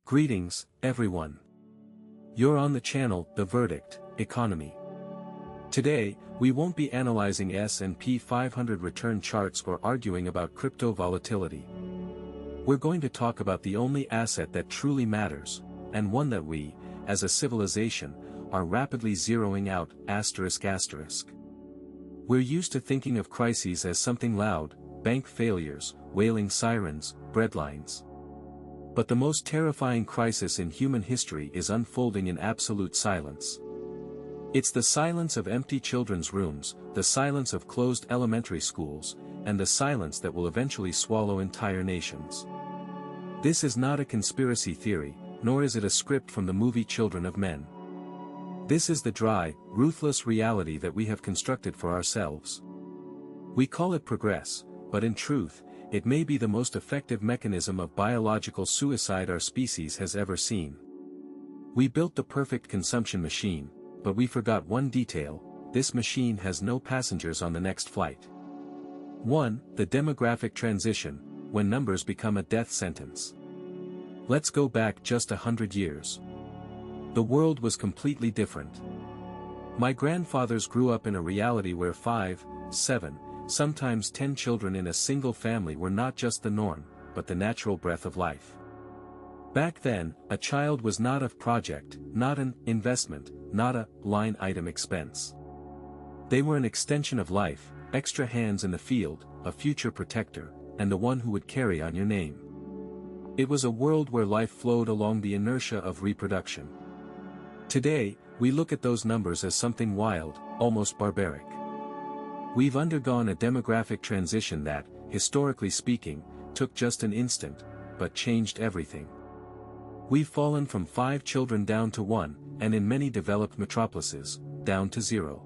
Greetings, everyone. You're on the channel, The Verdict, Economy. Today, we won't be analyzing S&P 500 return charts or arguing about crypto volatility. We're going to talk about the only asset that truly matters, and one that we, as a civilization, are rapidly zeroing out, ***. We're used to thinking of crises as something loud, bank failures, wailing sirens, breadlines. But the most terrifying crisis in human history is unfolding in absolute silence. It's the silence of empty children's rooms, the silence of closed elementary schools, and the silence that will eventually swallow entire nations. This is not a conspiracy theory, nor is it a script from the movie Children of Men. This is the dry, ruthless reality that we have constructed for ourselves. We call it progress, but in truth, it may be the most effective mechanism of biological suicide our species has ever seen. We built the perfect consumption machine, but we forgot one detail: this machine has no passengers on the next flight. 1. The demographic transition, when numbers become a death sentence. Let's go back just 100 years. The world was completely different. My grandfathers grew up in a reality where 5, 7, sometimes 10 children in a single family were not just the norm, but the natural breath of life. Back then, a child was not a project, not an investment, not a line item expense. They were an extension of life, extra hands in the field, a future protector, and the one who would carry on your name. It was a world where life flowed along the inertia of reproduction. Today, we look at those numbers as something wild, almost barbaric. We've undergone a demographic transition that, historically speaking, took just an instant, but changed everything. We've fallen from 5 children down to 1, and in many developed metropolises, down to 0.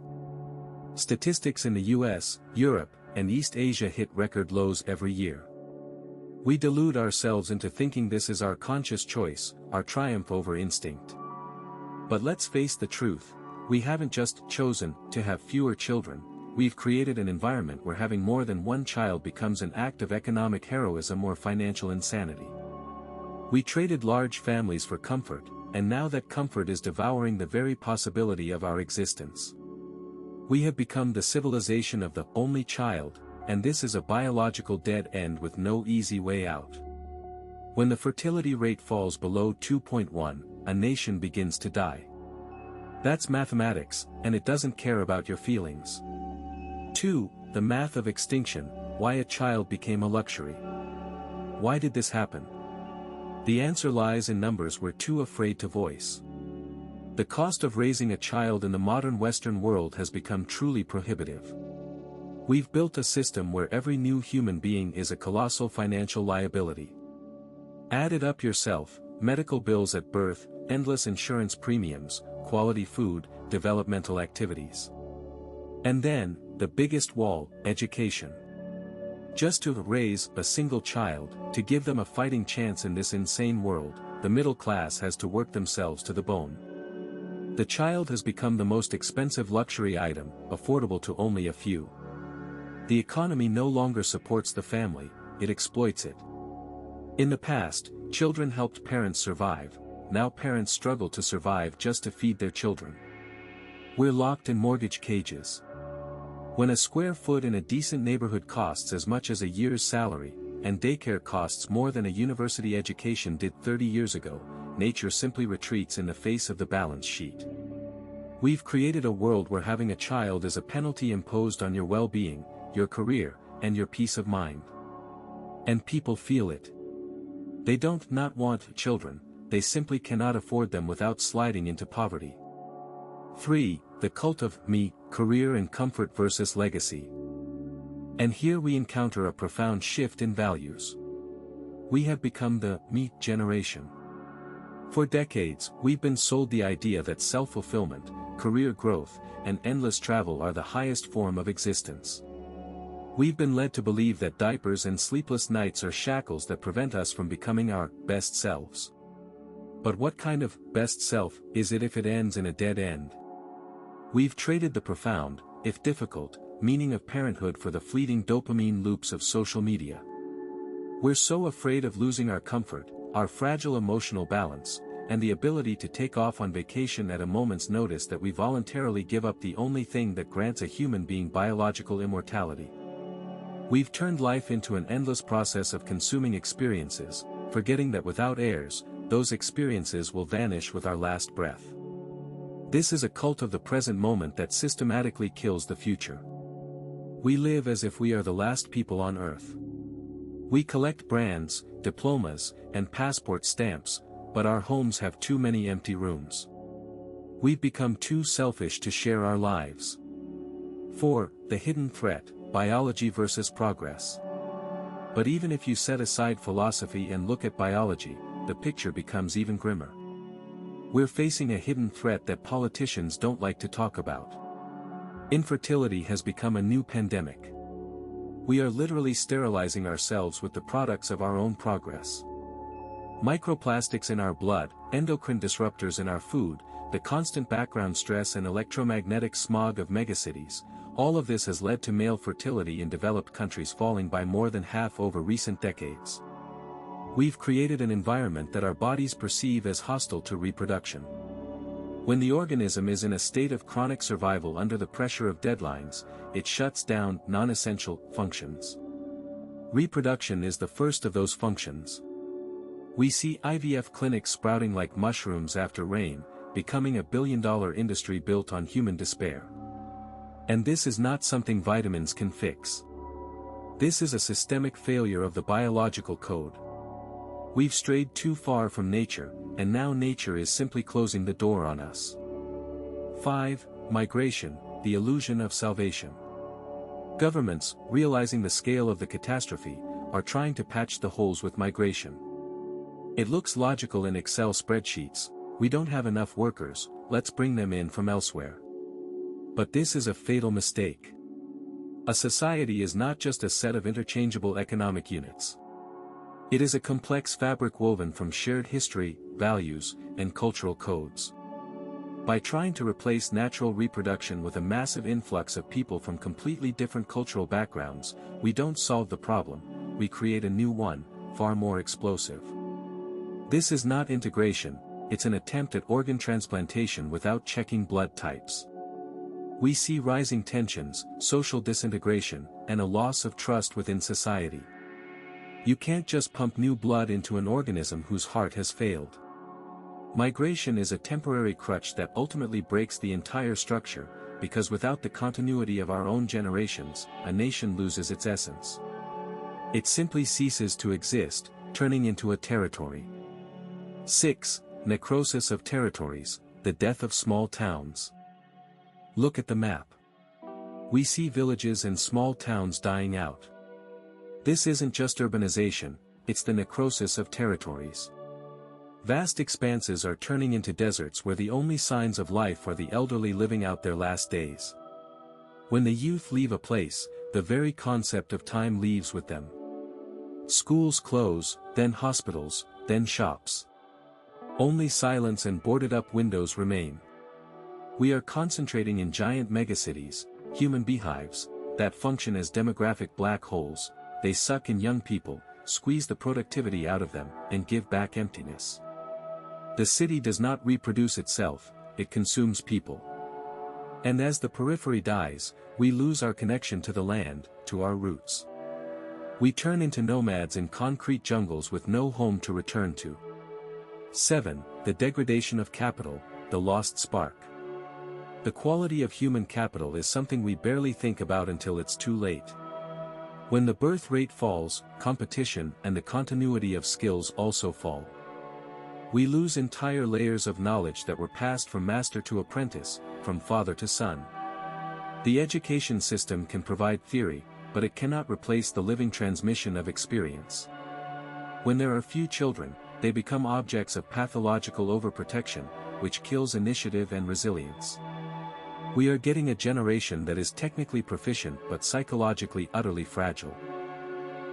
Statistics in the US, Europe, and East Asia hit record lows every year. We delude ourselves into thinking this is our conscious choice, our triumph over instinct. But let's face the truth, we haven't just chosen to have fewer children. We've created an environment where having more than one child becomes an act of economic heroism or financial insanity. We traded large families for comfort, and now that comfort is devouring the very possibility of our existence. We have become the civilization of the only child, and this is a biological dead end with no easy way out. When the fertility rate falls below 2.1, a nation begins to die. That's mathematics, and it doesn't care about your feelings. 2. The math of extinction, why a child became a luxury. Why did this happen? The answer lies in numbers we're too afraid to voice. The cost of raising a child in the modern Western world has become truly prohibitive. We've built a system where every new human being is a colossal financial liability. Add it up yourself: medical bills at birth, endless insurance premiums, quality food, developmental activities. And then, the biggest wall, education. Just to raise a single child, to give them a fighting chance in this insane world, the middle class has to work themselves to the bone. The child has become the most expensive luxury item, affordable to only a few. The economy no longer supports the family, it exploits it. In the past, children helped parents survive. Now parents struggle to survive just to feed their children. We're locked in mortgage cages. When a square foot in a decent neighborhood costs as much as a year's salary, and daycare costs more than a university education did 30 years ago, nature simply retreats in the face of the balance sheet. We've created a world where having a child is a penalty imposed on your well-being, your career, and your peace of mind. And people feel it. They don't not want children, they simply cannot afford them without sliding into poverty. 3. The cult of me, career and comfort versus legacy. And here we encounter a profound shift in values. We have become the me generation. For decades, we've been sold the idea that self-fulfillment, career growth, and endless travel are the highest form of existence. We've been led to believe that diapers and sleepless nights are shackles that prevent us from becoming our best selves. But what kind of best self is it if it ends in a dead end? We've traded the profound, if difficult, meaning of parenthood for the fleeting dopamine loops of social media. We're so afraid of losing our comfort, our fragile emotional balance, and the ability to take off on vacation at a moment's notice that we voluntarily give up the only thing that grants a human being biological immortality. We've turned life into an endless process of consuming experiences, forgetting that without heirs, those experiences will vanish with our last breath. This is a cult of the present moment that systematically kills the future. We live as if we are the last people on Earth. We collect brands, diplomas, and passport stamps, but our homes have too many empty rooms. We've become too selfish to share our lives. 4. The hidden threat, biology versus progress. But even if you set aside philosophy and look at biology, the picture becomes even grimmer. We're facing a hidden threat that politicians don't like to talk about. Infertility has become a new pandemic. We are literally sterilizing ourselves with the products of our own progress. Microplastics in our blood, endocrine disruptors in our food, the constant background stress and electromagnetic smog of megacities, all of this has led to male fertility in developed countries falling by more than half over recent decades. We've created an environment that our bodies perceive as hostile to reproduction. When the organism is in a state of chronic survival under the pressure of deadlines, it shuts down non-essential functions. Reproduction is the first of those functions. We see IVF clinics sprouting like mushrooms after rain, becoming a billion-dollar industry built on human despair. And this is not something vitamins can fix. This is a systemic failure of the biological code. We've strayed too far from nature, and now nature is simply closing the door on us. 5. Migration, the illusion of salvation. Governments, realizing the scale of the catastrophe, are trying to patch the holes with migration. It looks logical in Excel spreadsheets: we don't have enough workers, let's bring them in from elsewhere. But this is a fatal mistake. A society is not just a set of interchangeable economic units. It is a complex fabric woven from shared history, values, and cultural codes. By trying to replace natural reproduction with a massive influx of people from completely different cultural backgrounds, we don't solve the problem, we create a new one, far more explosive. This is not integration, it's an attempt at organ transplantation without checking blood types. We see rising tensions, social disintegration, and a loss of trust within society. You can't just pump new blood into an organism whose heart has failed. Migration is a temporary crutch that ultimately breaks the entire structure, because without the continuity of our own generations, a nation loses its essence. It simply ceases to exist, turning into a territory. 6. Necrosis of territories, the death of small towns. Look at the map. We see villages and small towns dying out. This isn't just urbanization, it's the necrosis of territories. Vast expanses are turning into deserts where the only signs of life are the elderly living out their last days. When the youth leave a place, the very concept of time leaves with them. Schools close, then hospitals, then shops. Only silence and boarded-up windows remain. We are concentrating in giant megacities, human beehives, that function as demographic black holes. They suck in young people, squeeze the productivity out of them, and give back emptiness. The city does not reproduce itself, it consumes people. And as the periphery dies, we lose our connection to the land, to our roots. We turn into nomads in concrete jungles with no home to return to. 7. The degradation of capital, the lost spark. The quality of human capital is something we barely think about until it's too late. When the birth rate falls, competition and the continuity of skills also fall. We lose entire layers of knowledge that were passed from master to apprentice, from father to son. The education system can provide theory, but it cannot replace the living transmission of experience. When there are few children, they become objects of pathological overprotection, which kills initiative and resilience. We are getting a generation that is technically proficient but psychologically utterly fragile.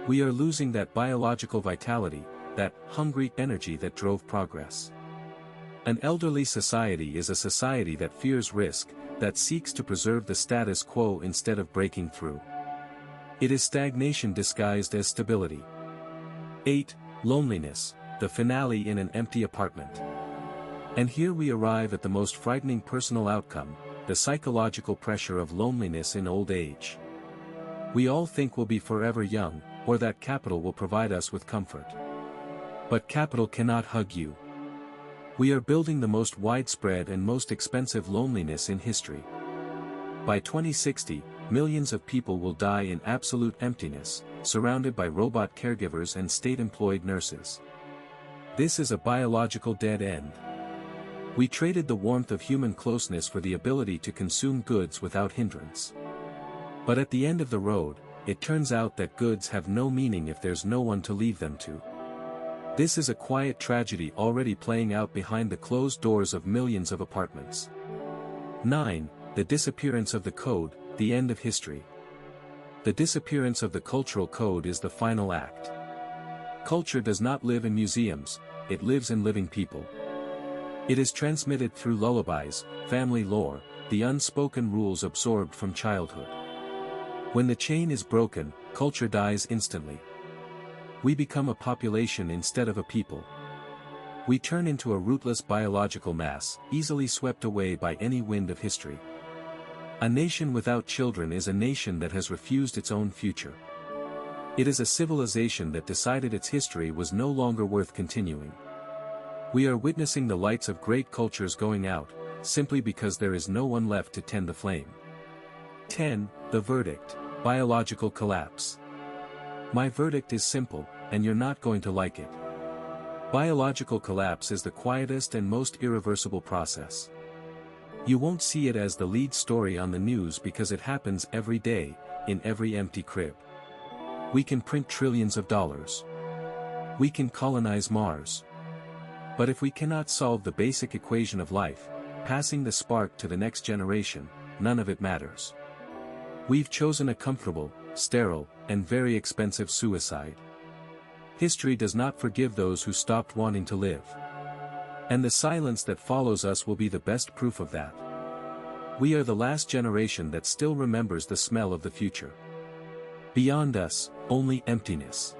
We are losing that biological vitality, that hungry energy that drove progress. An elderly society is a society that fears risk, that seeks to preserve the status quo instead of breaking through. It is stagnation disguised as stability. 8. Loneliness, the finale in an empty apartment. And here we arrive at the most frightening personal outcome, the psychological pressure of loneliness in old age. We all think we'll be forever young, or that capital will provide us with comfort. But capital cannot hug you. We are building the most widespread and most expensive loneliness in history. By 2060, millions of people will die in absolute emptiness, surrounded by robot caregivers and state-employed nurses. This is a biological dead end. We traded the warmth of human closeness for the ability to consume goods without hindrance. But at the end of the road, it turns out that goods have no meaning if there's no one to leave them to. This is a quiet tragedy already playing out behind the closed doors of millions of apartments. 9. The disappearance of the code, the end of history. The disappearance of the cultural code is the final act. Culture does not live in museums, it lives in living people. It is transmitted through lullabies, family lore, the unspoken rules absorbed from childhood. When the chain is broken, culture dies instantly. We become a population instead of a people. We turn into a rootless biological mass, easily swept away by any wind of history. A nation without children is a nation that has refused its own future. It is a civilization that decided its history was no longer worth continuing. We are witnessing the lights of great cultures going out, simply because there is no one left to tend the flame. 10. The verdict, biological collapse. My verdict is simple, and you're not going to like it. Biological collapse is the quietest and most irreversible process. You won't see it as the lead story on the news because it happens every day, in every empty crib. We can print trillions of dollars. We can colonize Mars. But if we cannot solve the basic equation of life, passing the spark to the next generation, none of it matters. We've chosen a comfortable, sterile, and very expensive suicide. History does not forgive those who stopped wanting to live. And the silence that follows us will be the best proof of that. We are the last generation that still remembers the smell of the future. Beyond us, only emptiness.